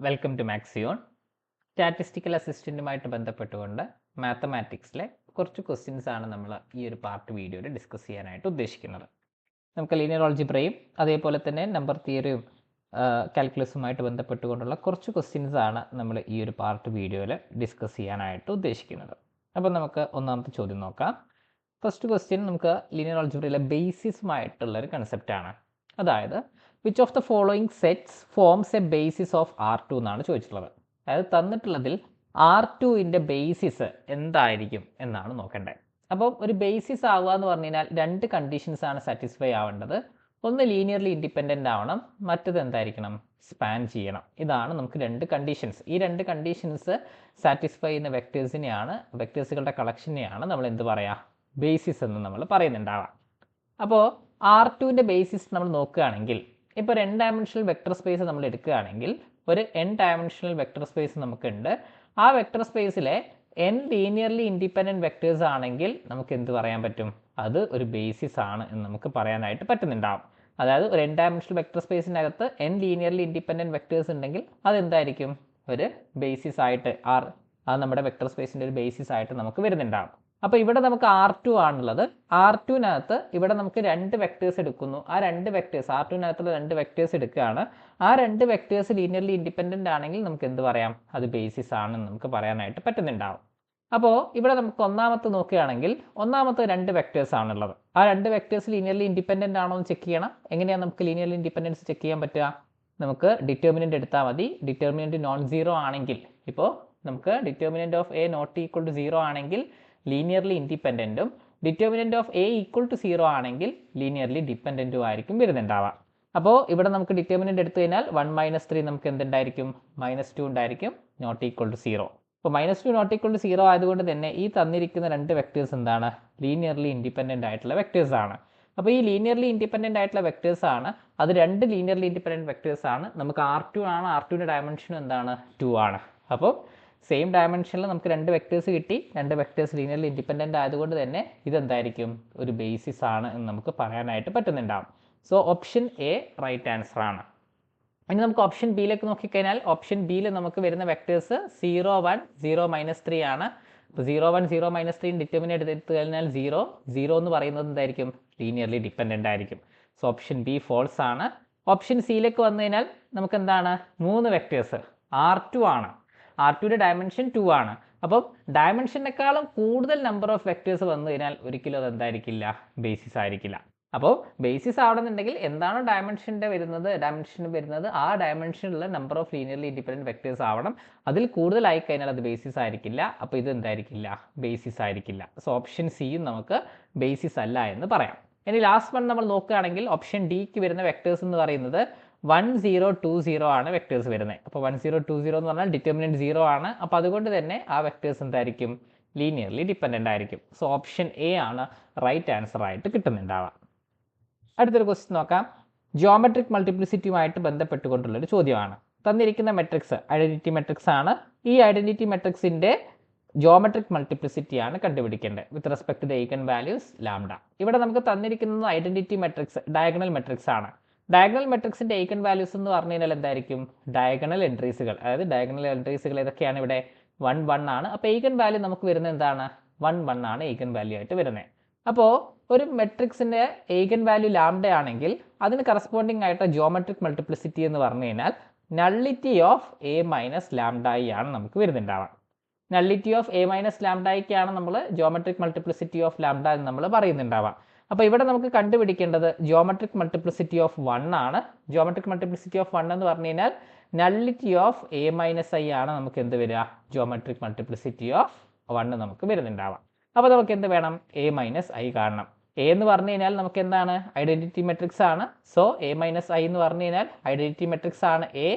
Welcome to Maxion. Statistical അസിസ്റ്റൻറ്റുമായിട്ട് ബന്ധപ്പെട്ടുകൊണ്ട് മാത്തമാറ്റിക്സിലെ കുറച്ച് ക്വസ്റ്റ്യൻസ് ആണ് നമ്മൾ ഈ ഒരു പാർട്ട് വീഡിയോയിൽ ഡിസ്കസ് ചെയ്യാനായിട്ട് ഉദ്ദേശിക്കുന്നത്. നമുക്ക് ലീനിയർ ആൾജിബ്രയും അതേപോലെ തന്നെ നമ്പർ തിയറിയും കാൽക്കുലസുമായിട്ട് ബന്ധപ്പെട്ടുകൊണ്ടുള്ള കുറച്ച് ക്വസ്റ്റ്യൻസ് ആണ് നമ്മൾ ഈ ഒരു പാർട്ട് വീഡിയോയിൽ ഡിസ്കസ് ചെയ്യാനായിട്ട് ഉദ്ദേശിക്കുന്നത്. അപ്പോൾ നമുക്ക് ഒന്നാമത്തെ ചോദ്യം നോക്കാം. ഫസ്റ്റ് ക്വസ്റ്റ്യൻ നമുക്ക് ലീനിയർ ആൾജിബ്രയിലെ ബേസിസുമായിട്ടുള്ളൊരു കൺസെപ്റ്റാണ്. അതായത് which of the following sets forms A basis of R2 എന്നാണ് ചോദിച്ചിട്ടുള്ളത്. അതായത് തന്നിട്ടുള്ളതിൽ R2ൻ്റെ ബേസിസ് എന്തായിരിക്കും എന്നാണ് നോക്കേണ്ടത്. അപ്പോൾ ഒരു ബേസിസ് ആവുക എന്ന് പറഞ്ഞു കഴിഞ്ഞാൽ രണ്ട് കണ്ടീഷൻസ് ആണ് സാറ്റിസ്ഫൈ ആവേണ്ടത്. ഒന്ന് ലീനിയർലി ഇൻഡിപെൻഡൻ്റ് ആവണം, മറ്റത് എന്തായിരിക്കണം, സ്പാൻ ചെയ്യണം. ഇതാണ് നമുക്ക് രണ്ട് കണ്ടീഷൻസ്. ഈ രണ്ട് കണ്ടീഷൻസ് സാറ്റിസ്ഫൈ ചെയ്യുന്ന വെക്ടേഴ്സിനെയാണ്, വെക്ടേഴ്സുകളുടെ കളക്ഷനെയാണ് നമ്മൾ എന്ത് പറയുക, ബേസിസ് എന്ന് നമ്മൾ പറയുന്നുണ്ടാവാം. അപ്പോൾ R2ൻ്റെ ബേസിസ് നമ്മൾ നോക്കുകയാണെങ്കിൽ, ഇപ്പോൾ ഒരു n ഡയമെൻഷണൽ വെക്ടർ സ്പേസ് നമ്മൾ എടുക്കുകയാണെങ്കിൽ ഒരു n ഡയമെൻഷണൽ വെക്ടർ സ്പേസ് നമുക്കുണ്ട്. ആ വെക്ടർ സ്പേസിലെ n ലീനിയർലി ഇൻഡിപെൻഡൻറ്റ് വെക്ടേഴ്സ് ആണെങ്കിൽ നമുക്ക് എന്ത് പറയാൻ പറ്റും, അത് ഒരു ബേസിസ് ആണ് എന്ന് നമുക്ക് പറയാനായിട്ട് പറ്റുന്നുണ്ടാവും. അതായത് ഒരു n ഡയമെൻഷണൽ വെക്ടർ സ്പേസിനകത്ത് n ലീനിയർലി ഇൻഡിപെൻഡൻറ്റ് വെക്ടേഴ്സ് ഉണ്ടെങ്കിൽ അതെന്തായിരിക്കും, ഒരു ബേസിസ് ആയിട്ട് അത് നമ്മുടെ വെക്ടർ സ്പേസിൻ്റെ ഒരു ബേസിസ് ആയിട്ട് നമുക്ക് വരുന്നുണ്ടാവും. അപ്പോൾ ഇവിടെ നമുക്ക് R2 ആണുള്ളത്. R2നകത്ത് ഇവിടെ നമുക്ക് രണ്ട് വെക്ടേഴ്സ് എടുക്കുന്നു. ആ രണ്ട് വെക്ടേഴ്സ് R2നകത്തുള്ള രണ്ട് വെക്ടേഴ്സ് എടുക്കുകയാണ്. ആ രണ്ട് വെക്ടേഴ്സ് ലീനിയർലി ഇൻഡിപെൻഡൻ്റ് ആണെങ്കിൽ നമുക്ക് എന്ത് പറയാം, അത് ബേസിസ് ആണെന്ന് നമുക്ക് പറയാനായിട്ട് പറ്റുന്നുണ്ടാവും. അപ്പോൾ ഇവിടെ നമുക്ക് ഒന്നാമത്തെ നോക്കുകയാണെങ്കിൽ ഒന്നാമത്തെ രണ്ട് വെക്ടേഴ്സ് ആണുള്ളത്. ആ രണ്ട് വെക്ടേഴ്സ് ലീനിയർലി ഇൻഡിപെൻഡൻ്റ് ആണോ എന്ന് ചെക്ക് ചെയ്യണം. എങ്ങനെയാണ് നമുക്ക് ലീനിയർലി ഇൻഡിപെൻഡൻസ് ചെക്ക് ചെയ്യാൻ പറ്റുക? നമുക്ക് ഡിറ്റർമിനൻ്റ് എടുത്താൽ മതി. ഡിറ്റർമിനൻ്റ് നോൺ സീറോ ആണെങ്കിൽ, ഇപ്പോൾ നമുക്ക് determinant of A not equal to zero ആണെങ്കിൽ ലീനിയർലി ഇൻഡിപെൻഡൻറ്റും determinant of A equal to zero ആണെങ്കിൽ ലീനിയർലി ഡിപെൻഡൻറ്റും ആയിരിക്കും വരുന്നുണ്ടാവുക. അപ്പോൾ ഇവിടെ നമുക്ക് ഡിറ്റർമിനൻ്റ് എടുത്തു കഴിഞ്ഞാൽ 1 - 3 നമുക്ക് എന്തുണ്ടായിരിക്കും, -2 ഉണ്ടായിരിക്കും, നോട്ട് ഈക്വൽ ടു സീറോ. അപ്പോൾ -2 നോട്ട് ഈക്വൽ ടു സീറോ ആയതുകൊണ്ട് തന്നെ ഈ തന്നിരിക്കുന്ന രണ്ട് വെക്ടേഴ്സ് എന്താണ്, ലീനിയർലി ഇൻഡിപെൻഡൻ്റ് ആയിട്ടുള്ള വെക്ടേഴ്സ് ആണ്. അപ്പോൾ ഈ ലീനിയർലി ഇൻഡിപെൻഡൻ്റ് ആയിട്ടുള്ള വെക്ടേഴ്സ് ആണ്, അത് രണ്ട് ലീനിയർലി ഇൻഡിപെൻഡൻറ്റ് വെക്ടേഴ്സ് ആണ്. നമുക്ക് R2 ആണ്, R2ൻ്റെ ഡയമെൻഷൻ എന്താണ്, 2 ആണ്. അപ്പോൾ സെയിം ഡയമെൻഷനിൽ നമുക്ക് രണ്ട് വെക്ടേഴ്സ് കിട്ടി. രണ്ട് വെക്ടേഴ്സ് ലീനിയർലി ഇൻഡിപെൻഡൻ്റ് ആയതുകൊണ്ട് തന്നെ ഇതെന്തായിരിക്കും, ഒരു ബേസിസ് ആണ് എന്ന് നമുക്ക് പറയാനായിട്ട് പറ്റുന്നുണ്ടാവും. So option A right answer ആണ്. ഇനി നമുക്ക് ഓപ്ഷൻ ബിയിലേക്ക് നോക്കിക്കഴിഞ്ഞാൽ ഓപ്ഷൻ ബിയിൽ നമുക്ക് വരുന്ന വെക്ടേഴ്സ് 0 1 0 -3 ആണ്. അപ്പോൾ 0 1 0 -3 ഡിറ്റർമിനൻ്റ് എടുത്തു കഴിഞ്ഞാൽ 0 0 എന്ന് പറയുന്നത് എന്തായിരിക്കും, ലീനിയർലി ഡിപെൻഡൻ്റ് ആയിരിക്കും. സോ ഓപ്ഷൻ ബി ഫോൾസ് ആണ്. ഓപ്ഷൻ സിയിലേക്ക് വന്നു കഴിഞ്ഞാൽ നമുക്ക് എന്താണ്, മൂന്ന് വെക്ടേഴ്സ് R2 ആണ്. R2ൻ്റെ ഡയമെൻഷൻ 2 ആണ്. അപ്പം ഡയമെൻഷനേക്കാളും കൂടുതൽ നമ്പർ ഓഫ് വെക്ടേഴ്സ് വന്നു കഴിഞ്ഞാൽ ഒരിക്കലും അത് എന്തായിരിക്കില്ല, ബേസിസ് ആയിരിക്കില്ല. അപ്പോൾ ബേസിസ് ആവണമെന്നുണ്ടെങ്കിൽ എന്താണ് ഡയമെൻഷൻ്റെ വരുന്നത് ആ ഡയമെൻഷനിലുള്ള number of linearly independent vectors ആവണം. അതിൽ കൂടുതലായി കഴിഞ്ഞാൽ അത് ബേസിസ് ആയിരിക്കില്ല. അപ്പോൾ ഇത് എന്തായിരിക്കില്ല, ബേസിസ് ആയിരിക്കില്ല. സോ ഓപ്ഷൻ സിയും നമുക്ക് ബേസിസ് അല്ല എന്ന് പറയാം. ഇനി ലാസ്റ്റ് വൺ നമ്മൾ നോക്കുകയാണെങ്കിൽ ഓപ്ഷൻ ഡിക്ക് വരുന്ന വെക്ടേഴ്സ് എന്ന് പറയുന്നത് 1 0 2 0 ആണ് വെക്ടേഴ്സ് വരുന്നത്. അപ്പോൾ 1 0 2 0 എന്ന് പറഞ്ഞാൽ ഡിറ്റർമിനൻ്റ് 0 ആണ്. അപ്പോൾ അതുകൊണ്ട് തന്നെ ആ വെക്ടേഴ്സ് എന്തായിരിക്കും, ലീനിയർലി ഡിപെൻഡൻ്റ് ആയിരിക്കും. സോ ഓപ്ഷൻ എ ആണ് റൈറ്റ് ആൻസർ ആയിട്ട് കിട്ടുന്നുണ്ടാവുക. അടുത്തൊരു ക്വസ്റ്റ്യൻ നോക്കാം. ജിയോമെട്രിക് മൾട്ടിപ്ലിസിറ്റിയുമായിട്ട് ബന്ധപ്പെട്ടുകൊണ്ടുള്ളൊരു ചോദ്യമാണ്. തന്നിരിക്കുന്ന മെട്രിക്സ് ഐഡൻറ്റിറ്റി മെട്രിക്സ് ആണ്. ഈ ഐഡൻറ്റിറ്റി മെട്രിക്സിൻ്റെ ജിയോമെട്രിക് മൾട്ടിപ്ലിസിറ്റിയാണ് കണ്ടുപിടിക്കേണ്ടത് with respect to eigen values lambda. ഇവിടെ നമുക്ക് തന്നിരിക്കുന്നത് ഐഡൻറ്റിറ്റി മെട്രിക്സ് ഡയഗണൽ മെട്രിക്സ് ആണ്. ഡയഗണൽ മെട്രിക്സിൻ്റെ ഐഗൻ വാല്യൂസ് എന്ന് പറഞ്ഞു കഴിഞ്ഞാൽ എന്തായിരിക്കും, ഡയഗണൽ എൻട്രീസുകൾ. അതായത് ഡയഗണൽ എൻട്രീസുകൾ ഏതൊക്കെയാണ്, ഇവിടെ 1 1 ആണ്. അപ്പോൾ ഐഗൻ വാല്യൂ നമുക്ക് വരുന്നത് എന്താണ്, 1 1 ആണ് ഐഗൻ വാല്യൂ ആയിട്ട് വരുന്നത്. അപ്പോൾ ഒരു മെട്രിക്സിൻ്റെ ഐഗൻ വാല്യൂ ലാംഡ ആണെങ്കിൽ അതിന് കറസ്പോണ്ടിങ് ആയിട്ട് ജിയോമെട്രിക് മൾട്ടിപ്ലിസിറ്റി എന്ന് പറഞ്ഞു കഴിഞ്ഞാൽ നള്ളിറ്റി ഓഫ് എ മൈനസ് ലാംഡായി ആണ് നമുക്ക് വരുന്നുണ്ടാവുക. നള്ളിറ്റി ഓഫ് എ മൈനസ് ലാംഡായിക്കാണ് നമ്മൾ ജിയോമെട്രിക് മൾട്ടിപ്ലിസിറ്റി ഓഫ് ലാംഡ എന്ന് നമ്മൾ പറയുന്നുണ്ടാവുക. അപ്പോൾ ഇവിടെ നമുക്ക് കണ്ടുപിടിക്കേണ്ടത് ജിയോമെട്രിക് മൾട്ടിപ്ലിസിറ്റി ഓഫ് 1 ആണ്. ജിയോമെട്രിക് മൾട്ടിപ്ലിസിറ്റി ഓഫ് 1 എന്ന് പറഞ്ഞു കഴിഞ്ഞാൽ nullity of A minus I ആണ് നമുക്ക് എന്ത് വരിക, ജിയോമെട്രിക് മൾട്ടിപ്ലിസിറ്റി ഓഫ് 1 നമുക്ക് വരുന്നുണ്ടാവുക. അപ്പോൾ നമുക്ക് എന്ത് വേണം, എ മൈനസ് ഐ കാണണം. എ എന്ന് പറഞ്ഞു കഴിഞ്ഞാൽ നമുക്ക് എന്താണ്, ഐഡൻറ്റിറ്റി മെട്രിക്സ് ആണ്. സോ എ മൈനസ് ഐ എന്ന് പറഞ്ഞു കഴിഞ്ഞാൽ ഐഡൻറ്റിറ്റി മെട്രിക്സ് ആണ് എ.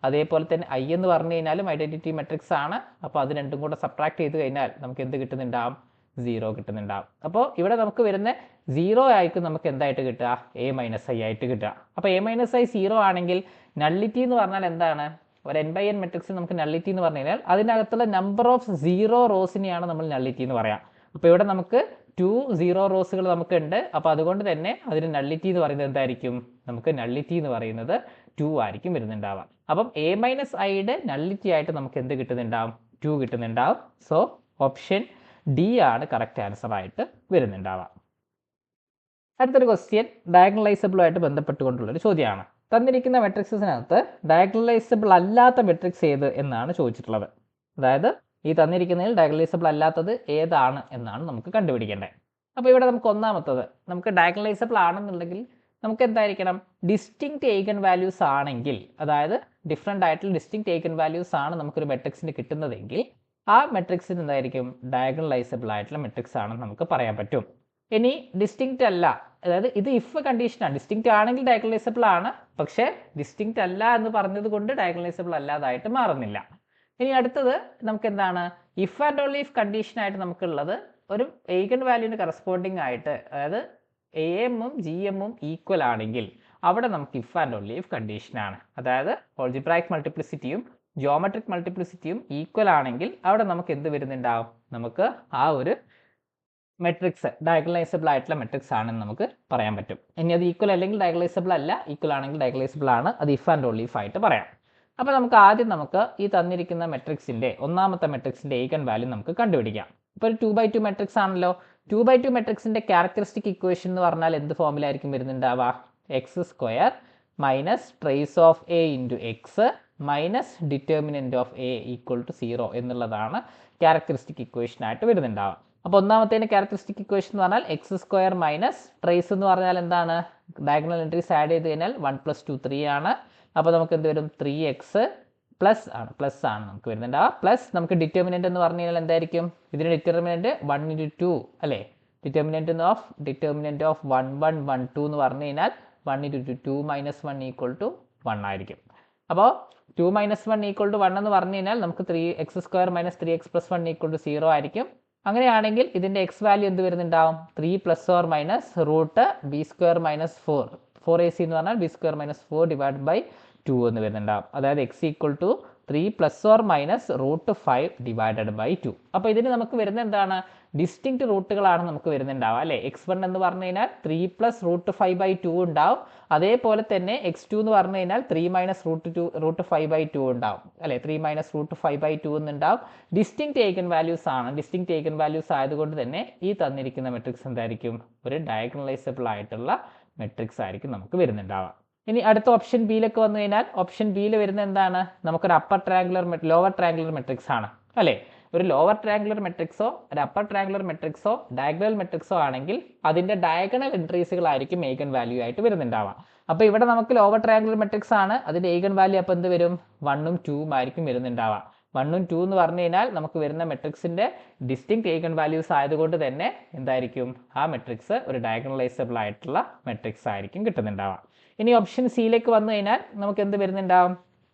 അതേപോലെ തന്നെ ഐ എന്ന് പറഞ്ഞു കഴിഞ്ഞാലും ഐഡൻറ്റിറ്റി മെട്രിക്സ് ആണ്. അപ്പോൾ അത് രണ്ടും കൂടെ സബ്ട്രാക്ട് ചെയ്ത് കഴിഞ്ഞാൽ നമുക്ക് എന്ത് കിട്ടുന്നുണ്ടാവും, 0 കിട്ടുന്നുണ്ടാവും. അപ്പോൾ ഇവിടെ നമുക്ക് വരുന്ന 0 ആയിരിക്കും നമുക്ക് എന്തായിട്ട് കിട്ടുക, എ മൈനസ് ഐ ആയിട്ട് കിട്ടുക. അപ്പോൾ എ മൈനസ് ഐ 0 ആണെങ്കിൽ നള്ളിറ്റി എന്ന് പറഞ്ഞാൽ എന്താണ്, ഒരു n/n മെട്രിക്സ് നമുക്ക് നള്ളിറ്റി എന്ന് പറഞ്ഞു കഴിഞ്ഞാൽ അതിനകത്തുള്ള നമ്പർ ഓഫ് 0 റോസിനെയാണ് നമ്മൾ നള്ളിറ്റി എന്ന് പറയാം. അപ്പോൾ ഇവിടെ നമുക്ക് 2 0 റോസുകൾ നമുക്കുണ്ട്. അപ്പോൾ അതുകൊണ്ട് തന്നെ അതിന് നള്ളിറ്റി എന്ന് പറയുന്നത് എന്തായിരിക്കും, നമുക്ക് നള്ളിറ്റി എന്ന് പറയുന്നത് 2 ആയിരിക്കും വരുന്നുണ്ടാവുക. അപ്പം എ മൈനസ് ഐയുടെ നള്ളിറ്റി ആയിട്ട് നമുക്ക് എന്ത് കിട്ടുന്നുണ്ടാവും? 2 കിട്ടുന്നുണ്ടാവും. സോ ഓപ്ഷൻ ഡി ആണ് കറക്റ്റ് ആൻസർ ആയിട്ട് വരുന്നുണ്ടാവുക. അടുത്തൊരു ക്വസ്റ്റ്യൻ ഡയഗണലൈസബിളുമായിട്ട് ബന്ധപ്പെട്ടുകൊണ്ടുള്ളൊരു ചോദ്യമാണ്. തന്നിരിക്കുന്ന മെട്രിക്സിനകത്ത് ഡയഗണലൈസബിൾ അല്ലാത്ത മെട്രിക്സ് ഏത് എന്നാണ് ചോദിച്ചിട്ടുള്ളത്. അതായത് ഈ തന്നിരിക്കുന്നതിൽ ഡയഗണലൈസബിൾ അല്ലാത്തത് ഏതാണ് എന്നാണ് നമുക്ക് കണ്ടുപിടിക്കേണ്ടത്. അപ്പോൾ ഇവിടെ നമുക്ക് ഒന്നാമത്തത്, നമുക്ക് ഡയഗണലൈസബിൾ ആണെന്നുണ്ടെങ്കിൽ നമുക്ക് എന്തായിരിക്കണം? ഡിസ്റ്റിങ്ക്റ്റ് ഏഗൻ വാല്യൂസ് ആണെങ്കിൽ, അതായത് ഡിഫറെൻ്റ് ആയിട്ടുള്ള ഡിസ്റ്റിങ്ക്റ്റ് ഏഗൻ വാല്യൂസ് ആണ് നമുക്കൊരു മെട്രിക്സിന് കിട്ടുന്നതെങ്കിൽ ആ മെട്രിക്സിന് എന്തായിരിക്കും? ഡയഗണലൈസബിൾ ആയിട്ടുള്ള മെട്രിക്സ് ആണെന്ന് നമുക്ക് പറയാൻ പറ്റും. ഇനി ഡിസ്റ്റിങ്ക്റ്റ് അല്ല, അതായത് ഇത് ഇഫ് കണ്ടീഷനാണ്. ഡിസ്റ്റിങ്ക്റ്റ് ആണെങ്കിൽ ഡയഗണലൈസബിൾ ആണ്, പക്ഷേ ഡിസ്റ്റിങ്ക്റ്റ് അല്ല എന്ന് പറഞ്ഞത് കൊണ്ട് ഡയഗണലൈസബിൾ അല്ലാതായിട്ട് മാറുന്നില്ല. ഇനി അടുത്തത് നമുക്ക് എന്താണ്? ഇഫ് ആൻഡ് ഓൺലി ഇഫ് കണ്ടീഷനായിട്ട് നമുക്കുള്ളത് ഒരു ഏഗൻ വാല്യൂവിന് കറസ്പോണ്ടിങ് ആയിട്ട്, അതായത് എ എമ്മും ജി എമ്മും ഈക്വൽ ആണെങ്കിൽ അവിടെ നമുക്ക് ഇഫ് ആൻഡ് ഓൺലി ഇഫ് കണ്ടീഷനാണ്. അതായത് ഓൾജിബ്രായിക് മൾട്ടിപ്ലിസിറ്റിയും ജിയോമെട്രിക് മൾട്ടിപ്ലിസിറ്റിയും ഈക്വൽ ആണെങ്കിൽ അവിടെ നമുക്ക് എന്ത് വരുന്നുണ്ടാവും? നമുക്ക് ആ ഒരു മെട്രിക്സ് ഡയഗണലൈസബിൾ ആയിട്ടുള്ള മെട്രിക്സ് ആണെന്ന് നമുക്ക് പറയാൻ പറ്റും. ഇനി അത് ഈക്വൽ അല്ലെങ്കിൽ ഡയഗണലൈസബിൾ അല്ല, ഈക്വൽ ആണെങ്കിൽ ഡയഗണലൈസബിൾ ആണ്, അത് ഇഫ് ആൻഡ് ഓൺലി ഇഫ് ആയിട്ട് പറയാം. അപ്പോൾ നമുക്ക് ആദ്യം ഈ തന്നിരിക്കുന്ന മെട്രിക്സിൻ്റെ ഒന്നാമത്തെ മെട്രിക്സിൻ്റെ ഏഗൻ വാല്യൂ നമുക്ക് കണ്ടുപിടിക്കാം. ഇപ്പോൾ ഒരു 2x2 മെട്രിക്സ് ആണല്ലോ. 2x2 മെട്രിക്സിൻ്റെ ക്യാരക്ടറിസ്റ്റിക് ഇക്വേഷൻ എന്ന് പറഞ്ഞാൽ എന്ത് ഫോമിലായിരിക്കും വരുന്നുണ്ടാവുക? X square minus trace of A into X minus determinant of A equal to 0 എന്നുള്ളതാണ് ക്യാരക്ടറിസ്റ്റിക് ഇക്വേഷനായിട്ട് വരുന്നുണ്ടാവുക. അപ്പോൾ ഒന്നാമത്തേന് ക്യാരക്ടറിസ്റ്റിക് ഇക്വേഷൻ എന്ന് പറഞ്ഞാൽ എക്സ് സ്ക്വയർ മൈനസ് ട്രേസ് എന്ന് പറഞ്ഞാൽ എന്താണ്? ഡയഗണൽ എൻട്രീസ് ആഡ് ചെയ്ത് കഴിഞ്ഞാൽ 1 + 2 3 ആണ്. അപ്പോൾ നമുക്ക് എന്ത് വരും? 3x പ്ലസ് ആണ് നമുക്ക് വരുന്നുണ്ടാവുക. പ്ലസ് നമുക്ക് ഡിറ്റർമിനൻറ്റ് എന്ന് പറഞ്ഞു കഴിഞ്ഞാൽ എന്തായിരിക്കും? ഇതിന് ഡിറ്റർമിനൻറ്റ് 1 × 2 അല്ലേ? ഡിറ്റർമിനൻറ്റ് ഓഫ് 1 1 1 2 എന്ന് പറഞ്ഞു കഴിഞ്ഞാൽ 1 × 2 - 1 = 1 ആയിരിക്കും. അപ്പോൾ 2 - 1 = 1 എന്ന് പറഞ്ഞു കഴിഞ്ഞാൽ നമുക്ക് 3x² - 3x + 1 = 0 ആയിരിക്കും. അങ്ങനെയാണെങ്കിൽ ഇതിൻ്റെ എക്സ് വാല്യൂ എന്ത് വരുന്നുണ്ടാവും? 3 ± √b² - 4ac എന്ന് പറഞ്ഞാൽ b² - 4 / 2 എന്ന് വരുന്നുണ്ടാവും. അതായത് x = 3 ± √5 / 2. അപ്പോൾ ഇതിന് നമുക്ക് വരുന്ന എന്താണ്? ഡിസ്റ്റിങ്ക്റ്റ് റൂട്ടുകളാണ് നമുക്ക് വരുന്നുണ്ടാവുക അല്ലേ? x1 എന്ന് പറഞ്ഞു കഴിഞ്ഞാൽ 3 + √5 / 2 ഉണ്ടാവും. അതേപോലെ തന്നെ x2 എന്ന് പറഞ്ഞു കഴിഞ്ഞാൽ 3 - √5 / 2 ഉണ്ടാവും അല്ലേ? 3 - √5 / 2 എന്നുണ്ടാവും. ഡിസ്റ്റിങ്ക്റ്റ് ഏഗൻ വാല്യൂസ് ആണ്. ഡിസ്റ്റിങ്ക്റ്റ് ഏഗൻ വാല്യൂസ് ആയതുകൊണ്ട് തന്നെ ഈ തന്നിരിക്കുന്ന മെട്രിക്സ് എന്തായിരിക്കും? ഒരു ഡയഗണലൈസബിൾ ആയിട്ടുള്ള മെട്രിക്സ് ആയിരിക്കും നമുക്ക് വരുന്നുണ്ടാവുക. ഇനി അടുത്ത ഓപ്ഷൻ ബിയിലേക്ക് വന്നു കഴിഞ്ഞാൽ ഓപ്ഷൻ ബിയിൽ വരുന്ന എന്താണ്? നമുക്കൊരു upper triangular lower triangular matrix ആണ് അല്ലേ? ഒരു ലോവർ ട്രയാങ്കുലർ മെട്രിക്സോ ഒരു അപ്പർ ട്രയാങ്കുലർ മെട്രിക്സോ ഡയഗണൽ മെട്രിക്സോ ആണെങ്കിൽ അതിൻ്റെ ഡയഗണൽ എൻട്രീസുകളായിരിക്കും ഏഗൻ വാല്യൂ ആയിട്ട് വരുന്നുണ്ടാവുക. അപ്പോൾ ഇവിടെ നമുക്ക് ലോവർ ട്രയാങ്കുലർ മെട്രിക്സ് ആണ്, അതിൻ്റെ ഏഗൻ വാല്യൂ അപ്പോൾ എന്ത് വരും? 1ഉം 2ഉം ആയിരിക്കും വരുന്നുണ്ടാവുക. 1ഉം 2 എന്ന് പറഞ്ഞു കഴിഞ്ഞാൽ നമുക്ക് വരുന്ന മെട്രിക്സിൻ്റെ ഡിസ്റ്റിങ്ക്റ്റ് ഏഗൻ വാല്യൂസ് ആയതുകൊണ്ട് തന്നെ എന്തായിരിക്കും? ആ മെട്രിക്സ് ഒരു ഡയഗണലൈസബിൾ ആയിട്ടുള്ള മെട്രിക്സ് ആയിരിക്കും കിട്ടുന്നുണ്ടാവുക. ഇനി ഓപ്ഷൻ സിയിലേക്ക് വന്നു കഴിഞ്ഞാൽ നമുക്ക് എന്ത് വരുന്നുണ്ടാവും?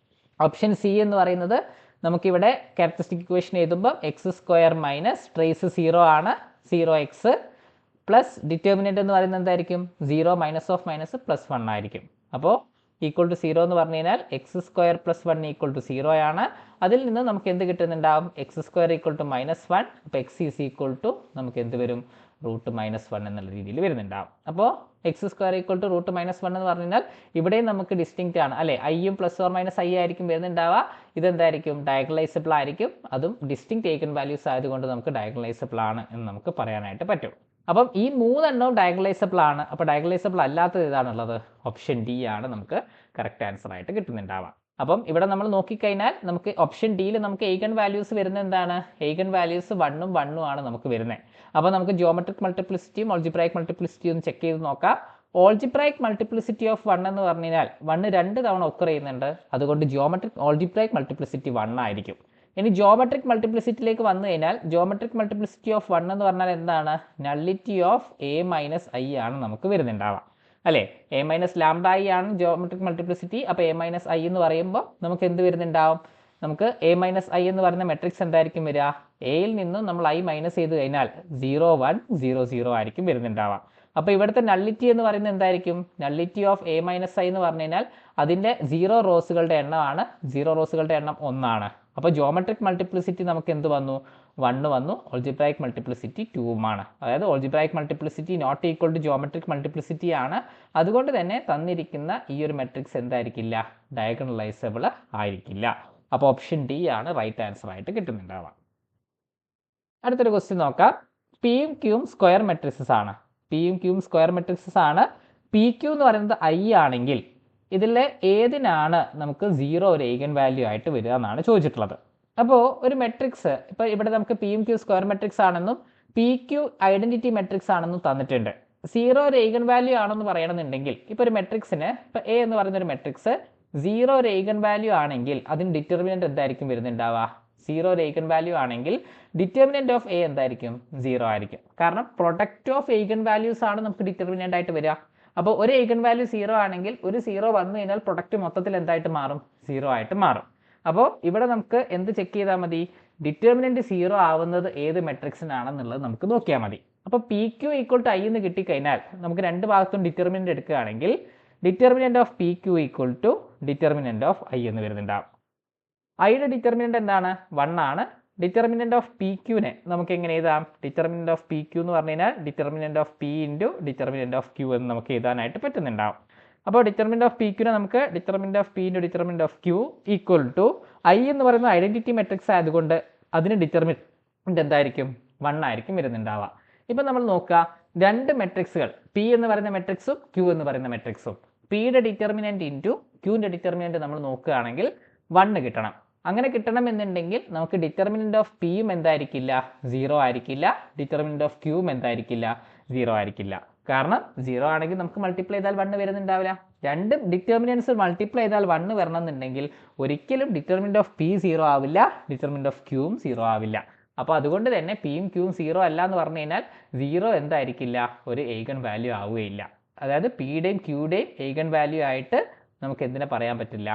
ഓപ്ഷൻ സി എന്ന് പറയുന്നത് നമുക്കിവിടെ ക്യാരക്ടറിസ്റ്റിക് ഇക്വേഷൻ എഴുതുമ്പോൾ x² മൈനസ് ട്രേസ് 0 ആണ്, 0x പ്ലസ് ഡിറ്റർമിനൻറ്റ് എന്ന് പറയുന്നത് എന്തായിരിക്കും? 0 - +1 ആയിരിക്കും. അപ്പോൾ =0 എന്ന് പറഞ്ഞു കഴിഞ്ഞാൽ x² + 1 = 0 ആണ്. അതിൽ നിന്ന് നമുക്ക് എന്ത് കിട്ടുന്നുണ്ടാവും? x² = -1. അപ്പോൾ x നമുക്ക് എന്ത് വരും? √-1 എന്നുള്ള രീതിയിൽ വരുന്നുണ്ടാവും. അപ്പോൾ x² = √-1 എന്ന് പറഞ്ഞു കഴിഞ്ഞാൽ ഇവിടെയും നമുക്ക് ഡിസ്റ്റിങ്ക്റ്റ് ആണ് അല്ലേ? ഐയും +or - i ആയിരിക്കും വരുന്നുണ്ടാവുക. ഇതെന്തായിരിക്കും? ഡയഗണലൈസബിൾ ആയിരിക്കും. അതും ഡിസ്റ്റിങ്ക്റ്റ് ഏഗൻ വാല്യൂസ് ആയതുകൊണ്ട് നമുക്ക് ഡയഗണലൈസബിൾ ആണ് എന്ന് നമുക്ക് പറയാനായിട്ട് പറ്റും. അപ്പം ഈ 3 എണ്ണവും ഡയഗണലൈസബിൾ ആണ്. അപ്പോൾ ഡയഗണലൈസബിൾ അല്ലാത്തത് ഏതാണുള്ളത്? ഓപ്ഷൻ ഡി ആണ് നമുക്ക് കറക്റ്റ് ആൻസർ ആയിട്ട് കിട്ടുന്നുണ്ടാവുക. അപ്പം ഇവിടെ നമ്മൾ നോക്കിക്കഴിഞ്ഞാൽ നമുക്ക് ഓപ്ഷൻ ഡിയിൽ നമുക്ക് ഏഗൻ വാല്യൂസ് വരുന്നത് എന്താണ്? ഏഗൻ വാല്യൂസ് 1ഉം 1ഉം ആണ് നമുക്ക് വരുന്നത്. അപ്പോൾ നമുക്ക് ജിയോമെട്രിക് മൾട്ടിപ്ലിസിറ്റിയും ഓൾജിബ്രായിക് മൾട്ടിപ്ലിസിറ്റിയും ഒന്ന് ചെക്ക് ചെയ്ത് നോക്കാം. ഓൾജിബ്രായിക് മൾട്ടിപ്ലിസിറ്റി ഓഫ് 1 എന്ന് പറഞ്ഞു കഴിഞ്ഞാൽ 1 2 തവണ ഒക്കർ ചെയ്യുന്നുണ്ട്. അതുകൊണ്ട് ഓൾജിബ്രായിക് മൾട്ടിപ്ലിസിറ്റി 1 ആയിരിക്കും. ഇനി ജിയോമെട്രിക് മൾട്ടിപ്ലിസിറ്റിയിലേക്ക് വന്നു കഴിഞ്ഞാൽ ജിയോമെട്രിക് മൾട്ടിപ്ലിസിറ്റി ഓഫ് 1 എന്ന് പറഞ്ഞാൽ എന്താണ്? നള്ളിറ്റി ഓഫ് a - i ആണ് നമുക്ക് വരുന്നുണ്ടാവുക അല്ലേ? a - λi ആണ് ജിയോമെട്രിക് മൾട്ടിപ്ലിസിറ്റി. അപ്പോൾ a - i എന്ന് പറയുമ്പോൾ നമുക്ക് എന്ത് വരുന്നുണ്ടാവും? നമുക്ക് a - i എന്ന് പറയുന്ന മെട്രിക്സ് എന്തായിരിക്കും വരിക? എയിൽ നിന്നും നമ്മൾ i മൈനസ് ചെയ്ത് കഴിഞ്ഞാൽ 0 1 0 0 ആയിരിക്കും വരുന്നുണ്ടാവുക. അപ്പോൾ ഇവിടുത്തെ നള്ളിറ്റി എന്ന് പറയുന്നത് എന്തായിരിക്കും? നള്ളിറ്റി ഓഫ് a - i എന്ന് പറഞ്ഞു കഴിഞ്ഞാൽ അതിൻ്റെ 0 റോസുകളുടെ എണ്ണമാണ്. 0 റോസുകളുടെ എണ്ണം 1 ആണ്. അപ്പോൾ ജോമെട്രിക് മൾട്ടിപ്ലിസിറ്റി നമുക്ക് എന്ത് വന്നു? 1 വന്നു. ഓൾജിബ്രായിക് മൾട്ടിപ്ലിസിറ്റി 2 അതായത് algebraic multiplicity not equal to geometric multiplicity ആണ്. അതുകൊണ്ട് തന്നെ തന്നിരിക്കുന്ന ഈ ഒരു മെട്രിക്സ് എന്തായിരിക്കില്ല? ഡയഗണലൈസബിൾ ആയിരിക്കില്ല. അപ്പോൾ ഓപ്ഷൻ ഡി ആണ് റൈറ്റ് ആൻസർ ആയിട്ട് കിട്ടുന്നുണ്ടാവുക. അടുത്തൊരു ക്വസ്റ്റ്യൻ നോക്കാം. പിയും ക്യൂവും സ്ക്വയർ മെട്രിക്സസ് ആണ്. പിയും ക്യൂവും സ്ക്വയർ മെട്രിക്സസ് ആണ്. പി ക്യൂ എന്ന് പറയുന്നത് ഐ ആണെങ്കിൽ ഇതിലെ ഏതിനാണ് നമുക്ക് 0 ഒരു ഈഗൻ വാല്യൂ ആയിട്ട് വരിക എന്നാണ് ചോദിച്ചിട്ടുള്ളത്. അപ്പോൾ ഒരു മെട്രിക്സ് ഇപ്പോൾ ഇവിടെ നമുക്ക് പിയും ക്യൂ സ്ക്വയർ മെട്രിക്സ് ആണെന്നും പി ക്യൂ ഐഡന്റിറ്റി മെട്രിക്സ് ആണെന്നും തന്നിട്ടുണ്ട്. 0 ഒരു ഈഗൻ വാല്യൂ ആണെന്ന് പറയണമെന്നുണ്ടെങ്കിൽ ഇപ്പോൾ ഒരു മെട്രിക്സിന് ഇപ്പോൾ എ എന്ന് പറയുന്ന ഒരു മെട്രിക്സ് 0 ഒരു ഈഗൻ വാല്യൂ ആണെങ്കിൽ അതിന് ഡിറ്റർമിനന്റ് എന്തായിരിക്കും വരുന്നുണ്ടാവുക? 0 ഒരു ഈഗൻ വാല്യൂ ആണെങ്കിൽ ഡിറ്റർമിനന്റ് ഓഫ് എ എന്തായിരിക്കും? 0 ആയിരിക്കും. കാരണം പ്രൊഡക്റ്റ് ഓഫ് ഈഗൻ വാല്യൂസ് ആണ് നമുക്ക് ഡിറ്റർമിനന്റ് ആയിട്ട് വരിക. അപ്പോൾ ഒരു ഈഗൻ വാല്യൂ 0 ആണെങ്കിൽ ഒരു 0 വന്നു കഴിഞ്ഞാൽ പ്രൊഡക്റ്റ് മൊത്തത്തിൽ എന്തായിട്ട് മാറും? 0 ആയിട്ട് മാറും. അപ്പോൾ ഇവിടെ നമുക്ക് എന്ത് ചെക്ക് ചെയ്താൽ മതി? ഡിറ്റർമിനന്റ് 0 ആവുന്നത് ഏത് മെട്രിക്സിനാണെന്നുള്ളത് നമുക്ക് നോക്കിയാൽ മതി. അപ്പോൾ P Q equal to I എന്ന് കിട്ടിക്കഴിഞ്ഞാൽ നമുക്ക് രണ്ട് ഭാഗത്തും ഡിറ്റർമിനന്റ് എടുക്കുകയാണെങ്കിൽ determinant of P Q equal to determinant of I എന്ന് വരുന്നുണ്ടാവും. ഐയുടെ ഡിറ്റർമിനന്റ് എന്താണ്? 1 ആണ്. ഡിറ്റർമിനന്റ് ഓഫ് പി ക്യൂനെ നമുക്ക് എങ്ങനെ എഴുതാം? ഡിറ്റർമിനന്റ് ഓഫ് പി ക്യൂ എന്ന് പറഞ്ഞു കഴിഞ്ഞാൽ determinant of P into determinant of Q എന്ന് നമുക്ക് എഴുതാനായിട്ട് പറ്റുന്നുണ്ടാവും. അപ്പോൾ ഡിറ്റർമിനന്റ് ഓഫ് പി ക്യൂനെ നമുക്ക് determinant of P into determinant of Q equal to I എന്ന് പറയുന്ന ഐഡന്റിറ്റി മെട്രിക്സ് ആയതുകൊണ്ട് അതിന് ഡിറ്റർമിനന്റ് എന്തായിരിക്കും? 1 ആയിരിക്കും വരുന്നുണ്ടാവുക. ഇപ്പം നമ്മൾ നോക്കുക, രണ്ട് മെട്രിക്സുകൾ പി എന്ന് പറയുന്ന മെട്രിക്സും ക്യൂ എന്ന് പറയുന്ന മെട്രിക്സും പിയുടെ ഡിറ്റർമിനന്റ് ഇൻറ്റു ക്യൂവിൻ്റെ ഡിറ്റർമിനന്റ് നമ്മൾ നോക്കുകയാണെങ്കിൽ 1 കിട്ടണം. അങ്ങനെ കിട്ടണം എന്നുണ്ടെങ്കിൽ നമുക്ക് ഡിറ്റർമിനന്റ് ഓഫ് പിയും എന്തായിരിക്കില്ല? 0 ആയിരിക്കില്ല. Determinant of ക്യൂവും എന്തായിരിക്കില്ല? 0 ആയിരിക്കില്ല. കാരണം 0 ആണെങ്കിൽ നമുക്ക് മൾട്ടിപ്ലൈ ചെയ്താൽ 1 വരുന്നുണ്ടാവില്ല. രണ്ട് ഡിറ്റർമിനൻസ് മൾട്ടിപ്ലൈ ചെയ്താൽ 1 വരണം എന്നുണ്ടെങ്കിൽ ഒരിക്കലും ഡിറ്റർമിനന്റ് ഓഫ് പി 0 ആവില്ല, ഡിറ്റർമിനന്റ് ഓഫ് ക്യൂവും 0 ആവില്ല. അപ്പോൾ അതുകൊണ്ട് തന്നെ പിയും ക്യൂവും 0 അല്ല എന്ന് പറഞ്ഞു കഴിഞ്ഞാൽ 0 എന്തായിരിക്കില്ല? ഒരു ഈഗൻ വാല്യൂ ആവുകയില്ല. അതായത് പിയുടെയും ക്യൂയുടെയും ഈഗൻ വാല്യൂ ആയിട്ട് നമുക്ക് എന്തിനെ പറയാൻ പറ്റില്ല?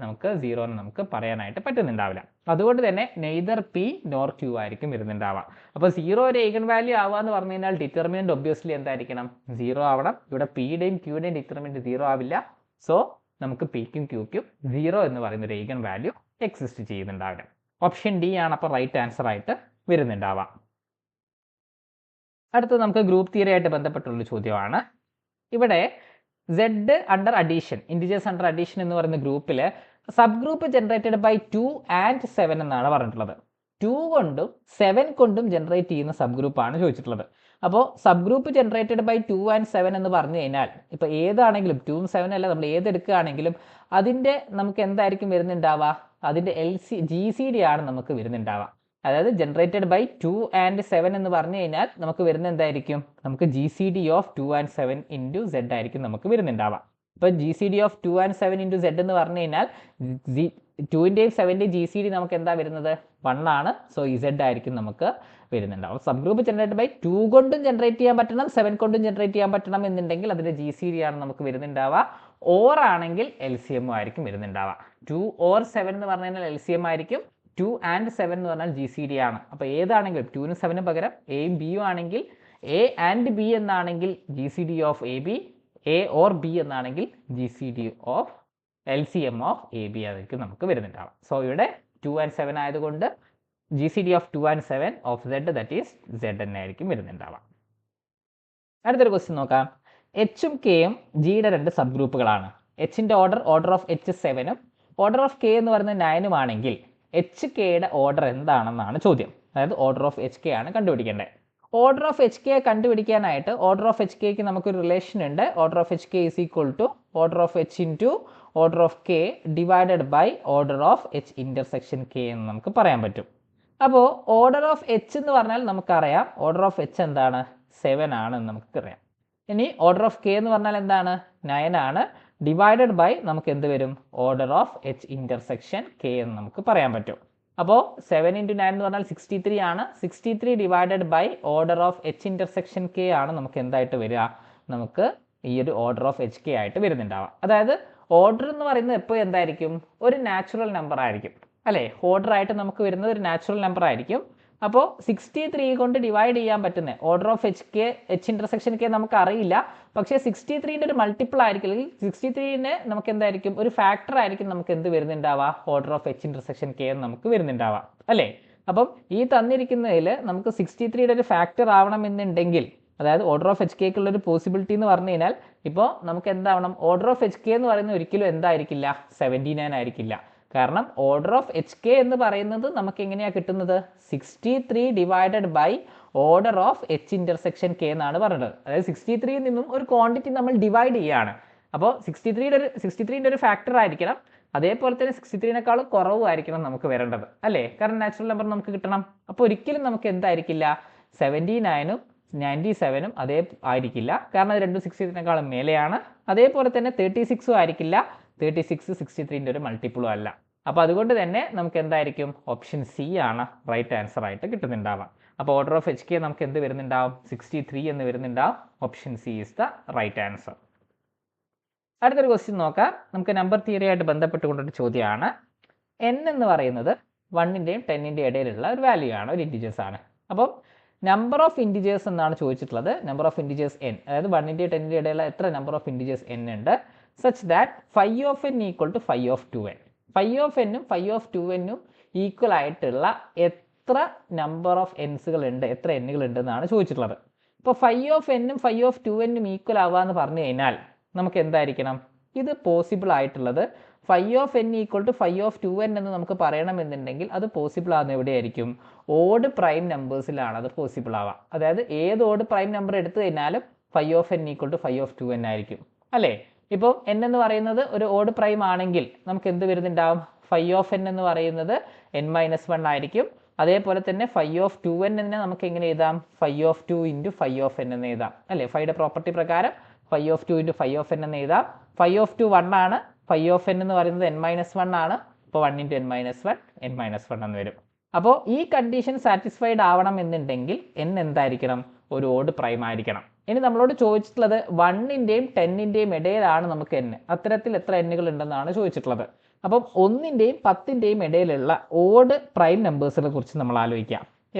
നമുക്ക് 0 എന്ന് നമുക്ക് പറയാനായിട്ട് പറ്റുന്നുണ്ടാവില്ല. അതുകൊണ്ട് തന്നെ നെയ്തർ പി നോർ ക്യൂ ആയിരിക്കും വരുന്നുണ്ടാവുക. അപ്പോൾ 0 ഒരു ഈഗൻ വാല്യൂ ആവുക എന്ന് പറഞ്ഞു കഴിഞ്ഞാൽ ഡിറ്റർമിനന്റ് ഒബ്വിയസ്ലി എന്തായിരിക്കണം? 0 ആവണം. ഇവിടെ പിയുടെയും ക്യൂയുടെയും ഡിറ്റർമിനന്റ് 0 ആവില്ല. സോ നമുക്ക് പിക്കും ക്യൂക്കും 0 എന്ന് പറയുന്ന ഒരു ഈഗൻ വാല്യൂ എക്സിസ്റ്റ് ചെയ്യുന്നുണ്ടാവില്ല. ഓപ്ഷൻ ഡി ആണ് അപ്പോൾ റൈറ്റ് ആൻസർ ആയിട്ട് വരുന്നുണ്ടാവുക. അടുത്തത് നമുക്ക് ഗ്രൂപ്പ് തിയറി ആയിട്ട് ബന്ധപ്പെട്ടുള്ള ചോദ്യമാണ്. ഇവിടെ Z under addition, integers under addition എന്ന് പറയുന്ന ഗ്രൂപ്പിൽ sub group generated by 2 and 7 എന്നാണ് പറഞ്ഞിട്ടുള്ളത്. 2 കൊണ്ടും 7 കൊണ്ടും ജനറേറ്റ് ചെയ്യുന്ന സബ് ഗ്രൂപ്പാണ് ചോദിച്ചിട്ടുള്ളത്. അപ്പോൾ sub group generated by 2 and 7 എന്ന് പറഞ്ഞു കഴിഞ്ഞാൽ ഇപ്പോൾ ഏതാണെങ്കിലും 2 ഉം 7 അല്ല നമ്മൾ ഏതെടുക്കുകയാണെങ്കിലും അതിൻ്റെ നമുക്ക് എന്തായിരിക്കും വരുന്നുണ്ടാവുക? അതിൻ്റെ GCD ആണ് നമുക്ക് വരുന്നുണ്ടാവുക. അതായത് ജനറേറ്റഡ് ബൈ 2 and 7 എന്ന് പറഞ്ഞു കഴിഞ്ഞാൽ നമുക്ക് വരുന്ന എന്തായിരിക്കും? നമുക്ക് GCD of 2 and 7 into Z ആയിരിക്കും നമുക്ക് വരുന്നുണ്ടാവുക. ഇപ്പോൾ GCD of 2 and 7 into Z എന്ന് പറഞ്ഞു കഴിഞ്ഞാൽ 2ൻ്റെയും 7ൻ്റെയും GCD നമുക്ക് എന്താ വരുന്നത്? 1 ആണ്. സോ Z ആയിരിക്കും നമുക്ക് വരുന്നുണ്ടാവും. സബ് ഗ്രൂപ്പ് ജനറേറ്റ് ബൈ 2 കൊണ്ടും ജനറേറ്റ് ചെയ്യാൻ പറ്റണം, 7 കൊണ്ടും ജനറേറ്റ് ചെയ്യാൻ പറ്റണം എന്നുണ്ടെങ്കിൽ അതിൻ്റെ GCD ആണ് നമുക്ക് വരുന്നുണ്ടാവുക. ഓർ ആണെങ്കിൽ LCM ആയിരിക്കും വരുന്നുണ്ടാവുക. 2 or 7 എന്ന് പറഞ്ഞു കഴിഞ്ഞാൽ LCM ആയിരിക്കും. 2 and 7 എന്ന് പറഞ്ഞാൽ GCD ആണ്. അപ്പോൾ ഏതാണെങ്കിലും 2നും 7നും പകരം എയും ബിയും ആണെങ്കിൽ A and B എന്നാണെങ്കിൽ GCD of AB, A or B എന്നാണെങ്കിൽ GCD of LCM of AB ആയിരിക്കും നമുക്ക് വരുന്നുണ്ടാവുക. സോ ഇവിടെ 2 and 7 ആയതുകൊണ്ട് GCD of 2 and 7 of Z that is Z തന്നെ ആയിരിക്കും വരുന്നുണ്ടാവുക. അടുത്തൊരു ക്വസ്റ്റ്യൻ നോക്കാം. എച്ചും കെയും ജിയുടെ രണ്ട് സബ് ഗ്രൂപ്പുകളാണ്. എച്ചിൻ്റെ ഓർഡർ ഓഫ് H 7ഉം ഓർഡർ ഓഫ് കെ എന്ന് പറയുന്നത് 9ഉം ആണെങ്കിൽ എച്ച് കെയുടെ ഓർഡർ എന്താണെന്നാണ് ചോദ്യം. അതായത് ഓർഡർ ഓഫ് എച്ച് കെ ആണ് കണ്ടുപിടിക്കേണ്ടത്. ഓർഡർ ഓഫ് എച്ച് കെ കണ്ടുപിടിക്കാനായിട്ട് ഓർഡർ ഓഫ് എച്ച് കെക്ക് നമുക്കൊരു റിലേഷൻ ഉണ്ട്. Order of H K is equal to order of H into order of K divided by order of H intersection K എന്ന് നമുക്ക് പറയാൻ പറ്റും. അപ്പോൾ ഓർഡർ ഓഫ് എച്ച് എന്ന് പറഞ്ഞാൽ നമുക്കറിയാം ഓർഡർ ഓഫ് എച്ച് എന്താണ്? 7 ആണെന്ന് നമുക്കറിയാം. ഇനി ഓർഡർ ഓഫ് കെ എന്ന് പറഞ്ഞാൽ എന്താണ്? 9 ആണ്. ഡിവൈഡഡ് ബൈ നമുക്ക് എന്ത് വരും? Order of H intersection K എന്ന് നമുക്ക് പറയാൻ പറ്റും. അപ്പോൾ 7 × 9 എന്ന് പറഞ്ഞാൽ 63 ആണ്. 63 divided by order of H intersection K ആണ് നമുക്ക് എന്തായിട്ട് വരിക? നമുക്ക് ഈ ഒരു ഓർഡർ ഓഫ് എച്ച് കെ ആയിട്ട് വരുന്നുണ്ടാവുക. അതായത് ഓർഡർ എന്ന് പറയുന്നത് എപ്പോൾ എന്തായിരിക്കും? ഒരു നാച്ചുറൽ നമ്പർ ആയിരിക്കും അല്ലേ? ഓർഡർ ആയിട്ട് നമുക്ക് വരുന്നത് ഒരു നാച്ചുറൽ നമ്പർ ആയിരിക്കും. അപ്പോൾ 63 കൊണ്ട് ഡിവൈഡ് ചെയ്യാൻ പറ്റുന്നത് order of H intersection K നമുക്ക് അറിയില്ല, പക്ഷേ 63ൻ്റെ ഒരു മൾട്ടിപ്പിൾ ആയിരിക്കും, അല്ലെങ്കിൽ 63ന് നമുക്ക് എന്തായിരിക്കും ഒരു ഫാക്ടർ ആയിരിക്കും നമുക്ക് എന്ത് വരുന്നുണ്ടാവുക, order of H intersection K എന്ന് നമുക്ക് വരുന്നുണ്ടാവാം അല്ലേ. അപ്പം ഈ തന്നിരിക്കുന്നതിൽ നമുക്ക് 63യുടെ ഒരു ഫാക്ടർ ആവണമെന്നുണ്ടെങ്കിൽ, അതായത് ഓർഡർ ഓഫ് എച്ച് കെക്കുള്ള ഒരു പോസിബിലിറ്റി എന്ന് പറഞ്ഞു കഴിഞ്ഞാൽ ഇപ്പോൾ നമുക്ക് എന്താവണം, ഓർഡർ ഓഫ് എച്ച് കെ എന്ന് പറയുന്നത് ഒരിക്കലും എന്തായിരിക്കില്ല, 79 ആയിരിക്കില്ല. കാരണം ഓർഡർ ഓഫ് എച്ച് കെ എന്ന് പറയുന്നത് നമുക്ക് എങ്ങനെയാണ് കിട്ടുന്നത്, 63 divided by order of H intersection K എന്നാണ് പറയുന്നത്. അതായത് 63യിൽ നിന്നും ഒരു ക്വാണ്ടിറ്റി നമ്മൾ ഡിവൈഡ് ചെയ്യുകയാണ്. അപ്പോൾ 63ൻ്റെ ഒരു ഫാക്ടർ ആയിരിക്കണം, അതേപോലെ തന്നെ 63നേക്കാളും കുറവായിരിക്കണം നമുക്ക് വരേണ്ടത് അല്ലേ, കാരണം നാച്ചുറൽ നമ്പർ നമുക്ക് കിട്ടണം. അപ്പോൾ ഒരിക്കലും നമുക്ക് എന്തായിരിക്കില്ല, 79ഉം 97ഉം അതേ ആയിരിക്കില്ല, കാരണം അത് രണ്ടും 63നേക്കാളും മേലെയാണ്. അതേപോലെ തന്നെ 36ഉം ആയിരിക്കില്ല, 36 63ൻ്റെ ഒരു മൾട്ടിപ്പിളും അല്ല. അപ്പോൾ അതുകൊണ്ട് തന്നെ നമുക്ക് എന്തായിരിക്കും, ഓപ്ഷൻ സി ആണ് റൈറ്റ് ആൻസർ ആയിട്ട് കിട്ടുന്നുണ്ടാവാം. അപ്പോൾ ഓർഡർ ഓഫ് എച്ച് കെ നമുക്ക് എന്ത് വരുന്നുണ്ടാവും, 63 എന്ന് വരുന്നുണ്ടാവും. Option C is the right answer. അടുത്തൊരു ക്വസ്റ്റ്യൻ നോക്കാം. നമുക്ക് നമ്പർ തിയറി ആയിട്ട് ബന്ധപ്പെട്ടുകൊണ്ടൊരു ചോദ്യമാണ്. n എന്ന് പറയുന്നത് 1ൻ്റെയും 10ൻ്റെയും ഇടയിലുള്ള ഒരു വാല്യൂ ആണ്, ഒരു ഇൻറ്റിജേഴ്സ് ആണ്. അപ്പം നമ്പർ ഓഫ് ഇൻറ്റിജേഴ്സ് എന്നാണ് ചോദിച്ചിട്ടുള്ളത്. നമ്പർ ഓഫ് ഇൻറ്റിജേഴ്സ് n, അതായത് 1ൻ്റെയും 10ൻ്റെയും ഇടയിലുള്ള എത്ര നമ്പർ ഓഫ് ഇൻറ്റിജേഴ്സ് n ഉണ്ട്, such that phi of n equal to phi of 2n. phi of n ഉം phi of 2n ഉം ഈക്വൽ ആയിട്ടുള്ള എത്ര നമ്പർ ഓഫ് എൻസുകൾ ഉണ്ട്, എത്ര എന്നുകൾ ഉണ്ട് എന്നാണ് ചോദിച്ചിട്ടുള്ളത്. ഇപ്പോൾ phi of n ഉം phi of 2n ഉം ഈക്വൽ ആവാന്ന് പറഞ്ഞു കഴിഞ്ഞാൽ നമുക്ക് എന്തായിരിക്കണം, ഇത് പോസിബിൾ ആയിട്ടുള്ളത് phi of n equal to phi of 2n എന്ന് നമുക്ക് പറയണമെന്നുണ്ടെങ്കിൽ അത് പോസിബിൾ ആകുന്ന എവിടെയായിരിക്കും, ഓഡ് പ്രൈം നമ്പേഴ്സിലാണ് അത് പോസിബിൾ ആവുക. അതായത് ഏത് ഓഡ് പ്രൈം നമ്പർ എടുത്തു കഴിഞ്ഞാലും phi of n equal to phi of 2n ആയിരിക്കും അല്ലേ. ഇപ്പോൾ n എന്ന് പറയുന്നത് ഒരു ഓഡ് പ്രൈം ആണെങ്കിൽ നമുക്ക് എന്ത് വരുന്നുണ്ടാവും, phi of n എന്ന് പറയുന്നത് n-1 ആയിരിക്കും. അതേപോലെ തന്നെ phi of 2n നെ നമുക്ക് എങ്ങനെ എഴുതാം, phi of 2 into phi of n എന്ന് എഴുതാം അല്ലേ. ഫൈയുടെ പ്രോപ്പർട്ടി പ്രകാരം phi of 2 into phi of n എന്ന് എഴുതാം. phi of 2 1 ആണ്, phi of n എന്ന് പറയുന്നത് n-1 ആണ്. അപ്പോൾ 1 ഇൻറ്റു n-1 n-1 എന്ന് വരും. അപ്പോൾ ഈ കണ്ടീഷൻ സാറ്റിസ്ഫൈഡ് ആവണം എന്നുണ്ടെങ്കിൽ n എന്തായിരിക്കണം, ഒരു ഓഡ് പ്രൈം ആയിരിക്കണം. ഇനി നമ്മളോട് ചോദിച്ചിട്ടുള്ളത് 1ൻ്റെയും 10ൻ്റെയും ഇടയിലാണ് നമുക്ക് n, അത്തരത്തിൽ എത്ര എന്നുകൾ ഉണ്ടെന്നാണ് ചോദിച്ചിട്ടുള്ളത്. അപ്പം 1ൻ്റെയും 10ൻ്റെയും ഇടയിലുള്ള ഓഡ് പ്രൈം നമ്പേഴ്സിനെ കുറിച്ച് നമ്മൾ ആലോചിക്കാം.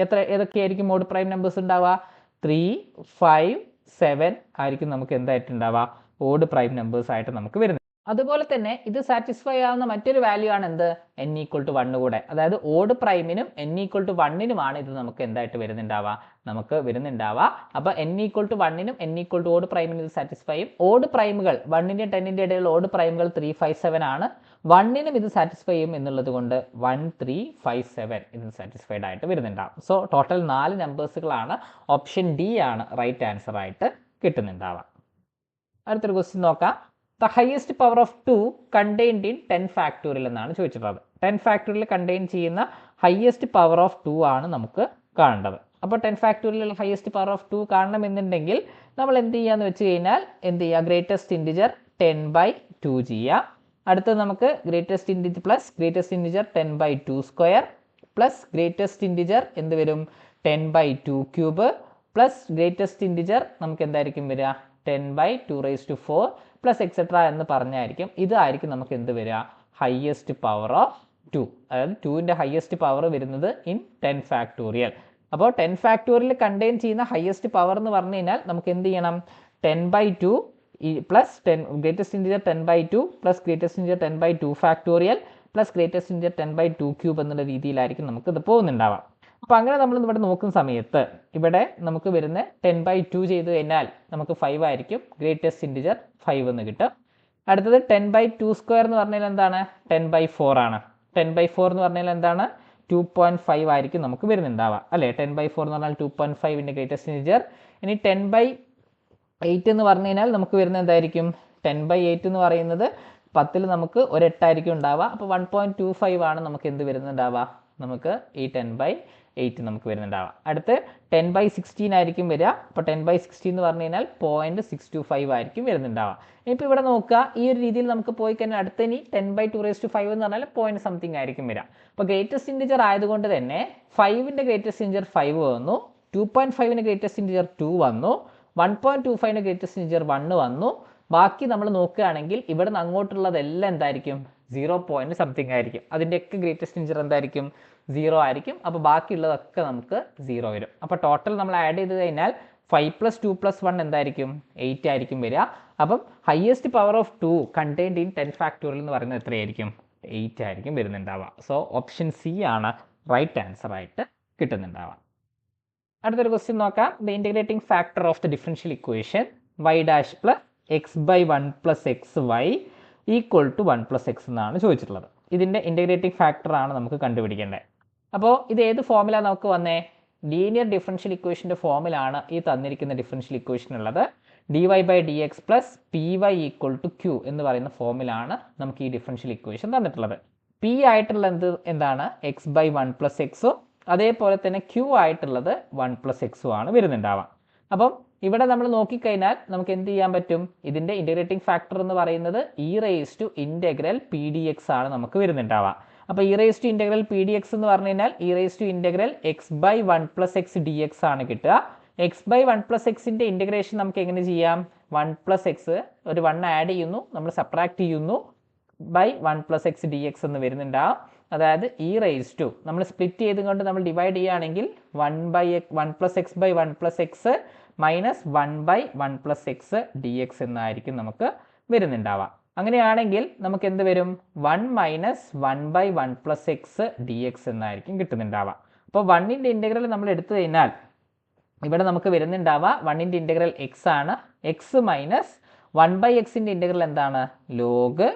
ഏതൊക്കെയായിരിക്കും ഓഡ് പ്രൈം നമ്പേഴ്സ് ഉണ്ടാവുക, 3, 5, 7 ആയിരിക്കും നമുക്ക് എന്തായിട്ടുണ്ടാവുക, ഓഡ് പ്രൈം നമ്പേഴ്സ് ആയിട്ട് നമുക്ക് വരുന്നത്. അതുപോലെ തന്നെ ഇത് സാറ്റിസ്ഫൈ ആവുന്ന മറ്റൊരു വാല്യൂ ആണ് എന്ത്, n ഈക്വൽ ടു 1 കൂടെ. അതായത് ഓഡ് പ്രൈമിനും n ഈക്വൽ ടു 1നുമാണ് ഇത് നമുക്ക് എന്തായിട്ട് വരുന്നുണ്ടാവുക, നമുക്ക് വരുന്നുണ്ടാവുക. അപ്പോൾ n ഈക്വൽ ടു 1നും n ഈക്വൽ ടു ഓഡ് പ്രൈമിനും ഇത് സാറ്റിസ്ഫൈ ചെയ്യും. ഓഡ് പ്രൈമുകൾ 1ൻ്റെയും 10ൻ്റെയും ഇടയിലുള്ള ഓഡ് പ്രൈമുകൾ 3, 5, 7 ആണ്. 1നും ഇത് സാറ്റിസ്ഫൈ ചെയ്യും എന്നുള്ളത് കൊണ്ട് 1, 3, 5, 7 ഇത് സാറ്റിസ്ഫൈഡ് ആയിട്ട് വരുന്നുണ്ടാവും. സോ ടോട്ടൽ 4 നമ്പേഴ്സുകളാണ്, ഓപ്ഷൻ ഡി ആണ് റൈറ്റ് ആൻസർ ആയിട്ട് കിട്ടുന്നുണ്ടാവുക. അടുത്തൊരു ക്വസ്റ്റ്യൻ നോക്കാം. The highest power of 2 contained in 10 factorial എന്നാണ് ചോദിച്ചിട്ടുള്ളത്. 10 factorial കണ്ടെയ്ൻ ചെയ്യുന്ന ഹയസ്റ്റ് പവർ ഓഫ് 2 ആണ് നമുക്ക് കാണേണ്ടത്. അപ്പോൾ 10 factorial ഹയസ്റ്റ് പവർ ഓഫ് 2 കാണണമെന്നുണ്ടെങ്കിൽ നമ്മൾ എന്ത് ചെയ്യാന്ന് വെച്ച് കഴിഞ്ഞാൽ എന്ത് ചെയ്യുക, ഗ്രേറ്റസ്റ്റ് ഇൻറ്റിജർ 10/2 ചെയ്യുക. അടുത്തത് നമുക്ക് greatest integer plus greatest integer 10/2 square plus greatest integer എന്ത് വരും, 10/2 ക്യൂബ് പ്ലസ് ഗ്രേറ്റസ്റ്റ് ഇൻറ്റിജർ നമുക്ക് എന്തായിരിക്കും വരിക, 10/2⁴ പ്ലസ് എക്സെട്ര എന്ന് പറഞ്ഞായിരിക്കും. ഇതായിരിക്കും നമുക്ക് എന്ത് വരിക, ഹയസ്റ്റ് പവർ ഓഫ് 2. അതായത് 2ൻ്റെ ഹയസ്റ്റ് പവർ വരുന്നത് ഇൻ 10 ഫാക്ടോറിയൽ. അപ്പോൾ 10 ഫാക്ടോറിയൽ കണ്ടെയ്ൻ ചെയ്യുന്ന ഹയസ്റ്റ് പവർ എന്ന് പറഞ്ഞു കഴിഞ്ഞാൽ നമുക്ക് എന്ത് ചെയ്യണം, 10/2 plus 10 greatest integer 10/2 plus greatest integer 10/2 factorial plus greatest integer 10/2 cube എന്നുള്ള രീതിയിലായിരിക്കും നമുക്ക് ഇത് പോകുന്നുണ്ടാവാം. അപ്പോൾ അങ്ങനെ നമ്മൾ ഇവിടെ നോക്കുന്ന സമയത്ത് ഇവിടെ നമുക്ക് വരുന്ന 10/2 ചെയ്ത് കഴിഞ്ഞാൽ നമുക്ക് 5 ആയിരിക്കും, ഗ്രേറ്റസ്റ്റ് ഇൻറ്റിജർ 5 എന്ന് കിട്ടും. അടുത്തത് 10/2 സ്ക്വയർ എന്ന് പറഞ്ഞാൽ എന്താണ്, 10/4 ആണ്. 10/4 എന്ന് പറഞ്ഞാൽ എന്താണ്, 2.5 ആയിരിക്കും നമുക്ക് വരുന്നുണ്ടാവുക അല്ലേ. 10/4 എന്ന് പറഞ്ഞാൽ 2.5ൻ്റെ ഗ്രേറ്റസ്റ്റ് ഇൻറ്റിജർ. ഇനി 10/8 എന്ന് പറഞ്ഞു കഴിഞ്ഞാൽ നമുക്ക് വരുന്നത് എന്തായിരിക്കും, 10/8 എന്ന് പറയുന്നത് 10ൽ നമുക്ക് ഒരു 8 ആയിരിക്കും ഉണ്ടാവുക. അപ്പോൾ 1.25 ആണ് നമുക്ക് എന്ത് വരുന്നുണ്ടാവുക, നമുക്ക് ഈ 10/8 നമുക്ക് വരുന്നുണ്ടാവുക. അടുത്ത് 10/16 ആയിരിക്കും വരിക. അപ്പോൾ 10/16 എന്ന് പറഞ്ഞു കഴിഞ്ഞാൽ 0.625 ആയിരിക്കും വരുന്നുണ്ടാവുക. ഇനിയിപ്പോൾ ഇവിടെ നോക്കുക, ഈ ഒരു രീതിയിൽ നമുക്ക് പോയി കഴിഞ്ഞാൽ അടുത്ത ഇനി 10/2⁵ എന്ന് പറഞ്ഞാൽ 0 സംതിങ് ആയിരിക്കും വരിക. അപ്പോൾ ഗ്രേറ്റസ്റ്റ് ഇൻറ്റിജർ ആയതുകൊണ്ട് തന്നെ 5ൻ്റെ ഗ്രേറ്റസ്റ്റ് ഇൻറ്റിജർ 5 വന്നു, 2.5ൻ്റെ ഗ്രേറ്റസ്റ്റ് ഇൻറ്റിജർ 2 വന്നു, 1.25ൻ്റെ ഗ്രേറ്റസ്റ്റ് ഇൻറ്റിജർ 1 വന്നു. ബാക്കി നമ്മൾ നോക്കുകയാണെങ്കിൽ ഇവിടെ നിന്ന് അങ്ങോട്ടുള്ളതെല്ലാം എന്തായിരിക്കും, 0 something ആയിരിക്കും. അതിൻ്റെയൊക്കെ ഗ്രേറ്റസ്റ്റ് ഇൻറ്റീജർ എന്തായിരിക്കും? 0 ആയിരിക്കും. അപ്പോൾ ബാക്കിയുള്ളതൊക്കെ നമുക്ക് 0 വരും. അപ്പോൾ ടോട്ടൽ നമ്മൾ ആഡ് ചെയ്ത് കഴിഞ്ഞാൽ 5 + 2 + 1 എന്തായിരിക്കും? 8 ആയിരിക്കും വരിക. അപ്പം highest power of 2 contained in 10 factorial എന്ന് പറയുന്നത് എത്രയായിരിക്കും? 8 ആയിരിക്കും വരുന്നുണ്ടാവുക. സോ ഓപ്ഷൻ സി ആണ് റൈറ്റ് ആൻസർ ആയിട്ട് കിട്ടുന്നുണ്ടാവുക. അടുത്തൊരു ക്വസ്റ്റ്യൻ നോക്കാം. The integrating factor of the differential equation y dash plus x by 1 + xy equal to 1 + x എന്നാണ് ചോദിച്ചിട്ടുള്ളത്. ഇതിൻ്റെ ഇൻറ്റഗ്രേറ്റിംഗ് ഫാക്ടർ ആണ് നമുക്ക് കണ്ടുപിടിക്കേണ്ടത്. അപ്പോൾ ഇത് ഏത് ഫോമിലാണ് നമുക്ക് വന്നേ? ലീനിയർ ഡിഫറൻഷ്യൽ ഇക്വേഷൻ്റെ ഫോമിലാണ് ഈ തന്നിരിക്കുന്ന ഡിഫറൻഷ്യൽ ഇക്വേഷൻ ഉള്ളത്. dy/dx + py = q എന്ന് പറയുന്ന ഫോമിലാണ് നമുക്ക് ഈ ഡിഫറൻഷ്യൽ ഇക്വേഷൻ തന്നിട്ടുള്ളത്. p ആയിട്ടുള്ള എന്താണ്? x/1 + x, അതേപോലെ തന്നെ q ആയിട്ടുള്ളത് 1 + x ആണ് വരുന്നുണ്ടാവുക. അപ്പം ഇവിടെ നമ്മൾ നോക്കിക്കഴിഞ്ഞാൽ നമുക്ക് എന്ത് ചെയ്യാൻ പറ്റും? ഇതിൻ്റെ ഇൻറ്റഗ്രേറ്റിംഗ് ഫാക്ടർ എന്ന് പറയുന്നത് e⁻∫pdx ആണ് നമുക്ക് വരുന്നുണ്ടാവുക. അപ്പോൾ e⁻∫pdx എന്ന് പറഞ്ഞു കഴിഞ്ഞാൽ e⁻x/1 + x dx ആണ് കിട്ടുക. x/1 + xൻ്റെ ഇൻറ്റഗ്രേഷൻ നമുക്ക് എങ്ങനെ ചെയ്യാം? 1 + x ഒരു 1 ആഡ് ചെയ്യുന്നു, നമ്മൾ സബ്ട്രാക്ട് ചെയ്യുന്നു, /1 + x dx എന്ന് വരുന്നുണ്ടാവും. അതായത് നമ്മൾ സ്പ്ലിറ്റ് ചെയ്തുകൊണ്ട് നമ്മൾ ഡിവൈഡ് ചെയ്യുകയാണെങ്കിൽ 1 + x/1 + x minus 1/1 + x dx എന്നായിരിക്കും നമുക്ക് വരുന്നുണ്ടാവുക. അങ്ങനെയാണെങ്കിൽ നമുക്ക് എന്ത് വരും? 1 - 1/1 + x dx എന്നായിരിക്കും കിട്ടുന്നുണ്ടാവുക. അപ്പോൾ 1ൻ്റെ ഇൻറ്റഗ്രൽ നമ്മൾ എടുത്തു കഴിഞ്ഞാൽ ഇവിടെ നമുക്ക് വരുന്നുണ്ടാവുക 1ൻ്റെ ഇൻറ്റഗ്രൽ x ആണ്. x മൈനസ് 1/xൻ്റെ ഇൻറ്റഗ്രൽ എന്താണ്? ലോഗ്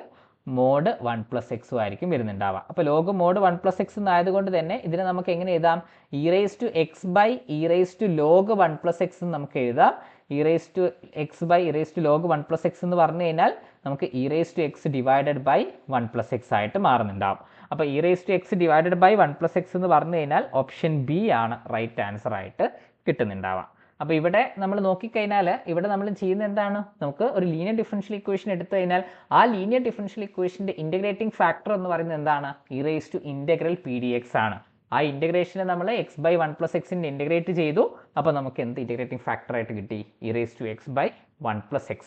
മോഡ് 1 + x ആയിരിക്കും വരുന്നുണ്ടാവുക. അപ്പോൾ ലോഗ് മോഡ് 1 + x എന്നായതുകൊണ്ട് തന്നെ ഇതിനെ നമുക്ക് എങ്ങനെ എഴുതാം? e⁻x/e⁻log 1 + x എന്ന് നമുക്ക് എഴുതാം. e⁻x/e⁻log 1 + x എന്ന് പറഞ്ഞു കഴിഞ്ഞാൽ നമുക്ക് e⁻x/1 + x ആയിട്ട് മാറുന്നുണ്ടാവും. അപ്പോൾ e⁻x/1 + x എന്ന് പറഞ്ഞു കഴിഞ്ഞാൽ ഓപ്ഷൻ ബി ആണ് റൈറ്റ് ആൻസർ ആയിട്ട് കിട്ടുന്നുണ്ടാവുക. അപ്പോൾ ഇവിടെ നമ്മൾ നോക്കിക്കഴിഞ്ഞാൽ ഇവിടെ നമ്മൾ ചെയ്യുന്ന എന്താണ്? നമുക്ക് ഒരു ലീനിയർ ഡിഫറൻഷ്യൽ ഇക്വേഷൻ എടുത്തു കഴിഞ്ഞാൽ ആ ലീനിയർ ഡിഫറൻഷ്യൽ ഇക്വേഷൻ്റെ ഇൻറ്റഗ്രേറ്റിംഗ് ഫാക്ടർ എന്ന് പറയുന്നത് എന്താണ്? e⁻∫pdx ആണ്. ആ ഇൻറ്റഗ്രേഷനെ നമ്മൾ x/1 + xൻ്റെ ഇൻറ്റഗ്രേറ്റ് ചെയ്തു. അപ്പോൾ നമുക്ക് എന്ത് ഇൻറ്റഗ്രേറ്റിംഗ് ഫാക്ടറായിട്ട് കിട്ടി? e⁻x/1 + x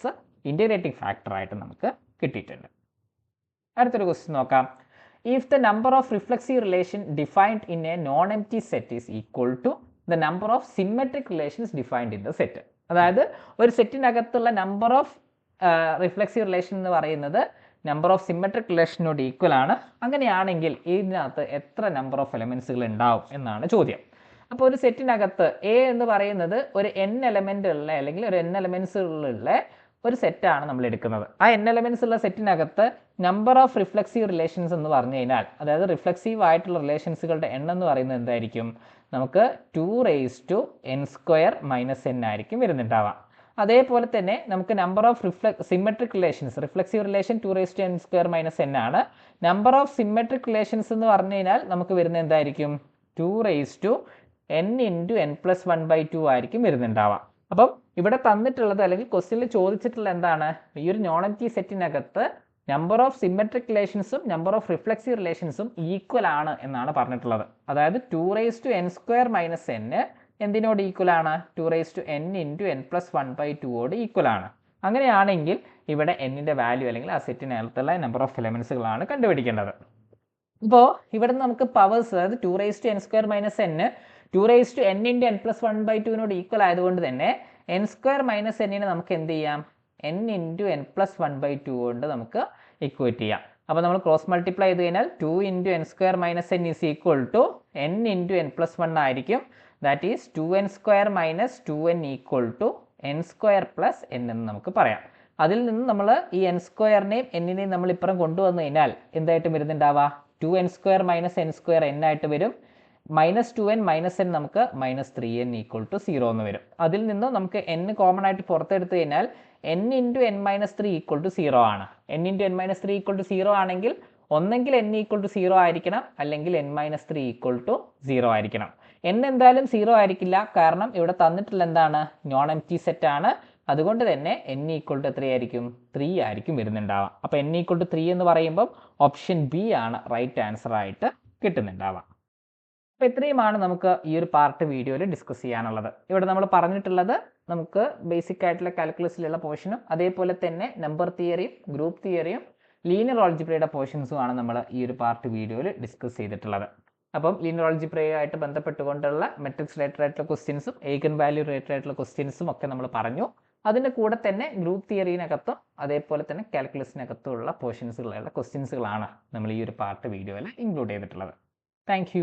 ഇൻറ്റഗ്രേറ്റിംഗ് ഫാക്ടറായിട്ട് നമുക്ക് കിട്ടിയിട്ടുണ്ട്. അടുത്തൊരു ക്വസ്റ്റ്യൻ നോക്കാം. If the number of reflexive relation defined in a non empty set is equal to the number of symmetric relations defined in the set. അതായത് ഒരു സെറ്റിനകത്തുള്ള നമ്പർ ഓഫ് റിഫ്ലെക്സീവ് റിലേഷൻ എന്ന് പറയുന്നത് number of symmetric റിലേഷനോട് equal ആണ്. അങ്ങനെയാണെങ്കിൽ ഇതിനകത്ത് എത്ര നമ്പർ ഓഫ് എലമെൻസുകൾ ഉണ്ടാവും എന്നാണ് ചോദ്യം. അപ്പോൾ ഒരു സെറ്റിനകത്ത് എ എന്ന് പറയുന്നത് ഒരു n എലമെൻ്റ് ഉള്ള അല്ലെങ്കിൽ ഒരു n എലമെൻസുകളുള്ള ഒരു സെറ്റാണ് നമ്മൾ എടുക്കുന്നത്. ആ n എലമെൻസ് ഉള്ള സെറ്റിനകത്ത് നമ്പർ ഓഫ് റിഫ്ലെക്സീവ് റിലേഷൻസ് എന്ന് പറഞ്ഞു കഴിഞ്ഞാൽ, അതായത് റിഫ്ലെക്സീവ് ആയിട്ടുള്ള റിലേഷൻസുകളുടെ എണ്ണം എന്ന് പറയുന്നത് എന്തായിരിക്കും? നമുക്ക് 2n² - n ആയിരിക്കും വരുന്നുണ്ടാവുക. അതേപോലെ തന്നെ നമുക്ക് number of symmetric relations, reflexive relation 2n² - n ആണ്. നമ്പർ ഓഫ് സിമെട്രിക് റിലേഷൻസ് എന്ന് പറഞ്ഞു കഴിഞ്ഞാൽ നമുക്ക് വരുന്നത് എന്തായിരിക്കും? 2n × n + 1/2 ആയിരിക്കും വരുന്നുണ്ടാവുക. അപ്പം ഇവിടെ തന്നിട്ടുള്ളത് അല്ലെങ്കിൽ ക്വസ്റ്റ്യനിൽ ചോദിച്ചിട്ടുള്ള എന്താണ്? ഈ ഒരു നോൺ എംപ്റ്റി സെറ്റിനകത്ത് നമ്പർ ഓഫ് സിമെട്രിക് റിലേഷൻസും നമ്പർ ഓഫ് റിഫ്ലെക്സീവ് റിലേഷൻസും ഈക്വൽ ആണ് എന്നാണ് പറഞ്ഞിട്ടുള്ളത്. അതായത് 2n² - n എന്തിനോട് ഈക്വൽ ആണ്? 2n × n + 1/2 ഈക്വൽ ആണ്. അങ്ങനെയാണെങ്കിൽ ഇവിടെ n-ൻ്റെ വാല്യൂ അല്ലെങ്കിൽ ആ സെറ്റിനകത്തുള്ള നമ്പർ ഓഫ് എലമെൻസുകളാണ് കണ്ടുപിടിക്കേണ്ടത്. ഇപ്പോൾ ഇവിടെ നമുക്ക് പവേഴ്സ്, അതായത് 2n² - n 2n × n + 1/2 equal ആയതുകൊണ്ട് തന്നെ n² - n-നെ നമുക്ക് എന്ത് ചെയ്യാം? n × n + 1/2 കൊണ്ട് നമുക്ക് ഇക്വേറ്റ് ചെയ്യാം. അപ്പോൾ നമ്മൾ ക്രോസ് മൾട്ടിപ്ലൈ ചെയ്ത് കഴിഞ്ഞാൽ 2 × n² - n is equal to n × n + 1 ആയിരിക്കും. That is 2n² - 2n equal to n² + n എന്ന് നമുക്ക് പറയാം. അതിൽ നിന്ന് നമ്മൾ ഈ n²നെയും n-നെയും നമ്മൾ ഇപ്പുറം കൊണ്ടുവന്നു കഴിഞ്ഞാൽ എന്തായിട്ട് വരുന്നുണ്ടാവുക? 2n² - n² n ആയിട്ട് വരും. -2n - n നമുക്ക് -3n = 0 എന്ന് വരും. അതിൽ നിന്ന് നമുക്ക് n കോമൺ ആയിട്ട് പുറത്തെടുത്ത് കഴിഞ്ഞാൽ n × n - 3 = 0 ആണ്. n × n - 3 = 0 ആണെങ്കിൽ ഒന്നെങ്കിൽ n = 0 ആയിരിക്കണം, അല്ലെങ്കിൽ n - 3 = 0 ആയിരിക്കണം. n എന്തായാലും 0 ആയിരിക്കില്ല, കാരണം ഇവിടെ തന്നിട്ടുള്ള എന്താണ്? നോൺ എംപ്റ്റി സെറ്റ് ആണ്. അതുകൊണ്ട് തന്നെ n = എത്രയായിരിക്കും? 3 ആയിരിക്കും വരുന്നുണ്ടാവുക. അപ്പോൾ n = 3 എന്ന് പറയുമ്പോൾ ഓപ്ഷൻ ബി ആണ് റൈറ്റ് ആൻസർ ആയിട്ട് കിട്ടുന്നുണ്ടാവുക. അപ്പോൾ ഇത്രയുമാണ് നമുക്ക് ഈ ഒരു പാർട്ട് വീഡിയോയിൽ ഡിസ്കസ് ചെയ്യാനുള്ളത്. ഇവിടെ നമ്മൾ പറഞ്ഞിട്ടുള്ളത് നമുക്ക് ബേസിക് ആയിട്ടുള്ള കാൽക്കുലസിലുള്ള പോർഷനും അതേപോലെ തന്നെ നമ്പർ തിയറിയും ഗ്രൂപ്പ് തിയറിയും ലീനിയർ ഓൾജിബ്രയുടെ പോർഷൻസുമാണ് നമ്മൾ ഈ ഒരു പാർട്ട് വീഡിയോയിൽ ഡിസ്കസ് ചെയ്തിട്ടുള്ളത്. അപ്പം ലീനിയർ ഓൾജിബ്രയുമായിട്ട് ബന്ധപ്പെട്ടുകൊണ്ടുള്ള മെട്രിക്സ് റിലേറ്റഡ് ആയിട്ടുള്ള ക്വസ്റ്റ്യൻസും ഏഗൻ വാല്യൂ റിലേറ്റഡ് ആയിട്ടുള്ള ക്വസ്റ്റ്യൻസും ഒക്കെ നമ്മൾ പറഞ്ഞു. അതിൻ്റെ കൂടെ തന്നെ ഗ്രൂപ്പ് തിയറിനകത്തും അതേപോലെ തന്നെ കാൽക്കുലസിനകത്തുള്ള പോർഷൻസുകളുള്ള ക്വസ്റ്റ്യൻസുകളാണ് നമ്മൾ ഈ ഒരു പാർട്ട് വീഡിയോയിൽ ഇൻക്ലൂഡ് ചെയ്തിട്ടുള്ളത്. താങ്ക്